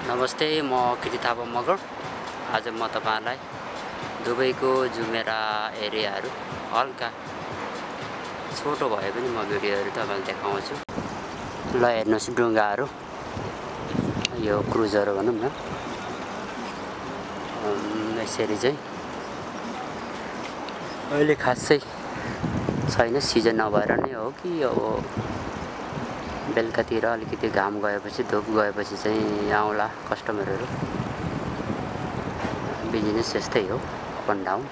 नमस्ते, म कृति थापा मगर। आज म तपाईहरुलाई दुबईको जुमेरा एरियाहरु हल्का छोटो भए पनि म भिडियोहरु तपाईलाई देखाउँछु। ल हेर्नुस् डुङ्गाहरु, यो क्रुजर भनौं न। यसरी चाहिँ अहिले खासै छैन, सिजन नभएर नै हो कि अब बेलुकातिर अलिकति घाम गएपछि धूप गएपछि चाहिँ आउला कस्टमरहरु। बिजनेस यस्तै हो, अप एन्ड डाउन।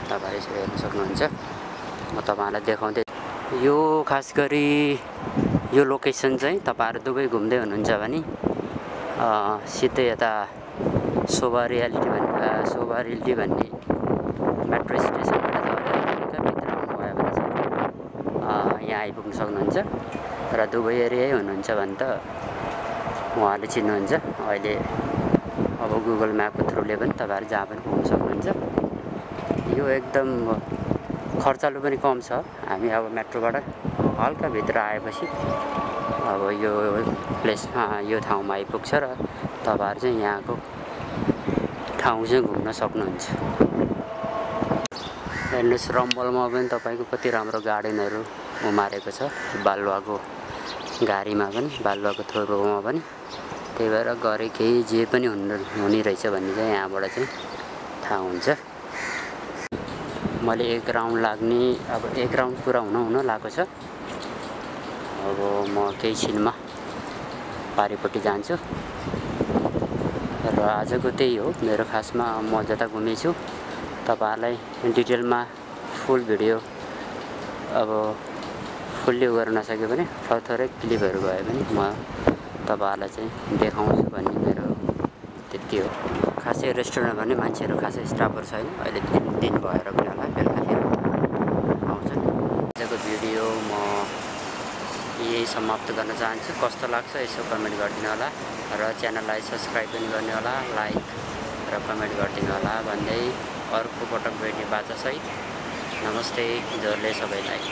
तपाईहरु यसरी हेर्न सक्नुहुन्छ। म तपाईहरुलाई देखाउँदै यो खास गरी यो लोकेसन चाहिँ तपाईहरु दुबई घुम्दै हुनुहुन्छ भने सिधै यता शोभा रियालिटी भन्ने मेट्रो स्टेसनबाट झरेर भित्र आउनुभयो भने चाहिँ यहाँ आइपुग्न सक्नुहुन्छ। र दुबई एरियै हुनुहुन्छ भने त उहाँले चिन्नुहुन्छ। अहिले अब गुगल म्यापको थ्रुले पनि तपाईहरु जहाँ पनि पुग्न सक्नुहुन्छ। यो एकदम खर्चालु पनि कम छ। हामी अब मेट्रोबाट हल्का भित्र आएपछि अब यो प्लेसमा यो ठाउँमा आइपुग्छ र तपाईहरु चाहिँ यहाँको ठाउँ चाहिँ घुम्न सक्नुहुन्छ। हेर्नुस् रम्बलमा पनि तपाईको कति राम्रो गार्डनहरु उमारेको छ। बालुवाको गाडीमा पनि, बालुवाको थोरोमा पनि। त्यही भएर गरे केही जे पनि हुने रहेछ भन्ने चाहिँ यहाँबाट चाहिँ थाहा हुन्छ। मैले एक राउन्ड लाग्ने, अब एक राउन्ड पुरा हुन लागेको छ। अब म केही छिनमा पारिपट्टि जान्छु। र आजको त्यही हो मेरो खासमा। म जता घुमेछु तपाईहरुलाई डिटेलमा फुल भिडियो अब फुल्ली गर्न नसके पनि थोरै क्लिपहरु भए पनि म तपाईहरुलाई चाहिँ देखाउँछु भन्ने मेरो त्यति हो। खासै रेस्टुरेन्ट भने मान्छेहरु खासै स्टाफहरु छैन। अहिले दिन भएर पनि होला, बेलुकातिर आउँछन्। आजको भिडियो म यही समाप्त गर्न चाहन्छु। कस्तो लाग्छ यसो कमेन्ट गरिदिनु होला र च्यानललाई सब्स्क्राइब पनि गर्नु होला, लाइक र कमेन्ट गरिदिनु होला भन्दै अर्को पटक भेट्ने बाचासहित नमस्ते जोरले सबैलाई।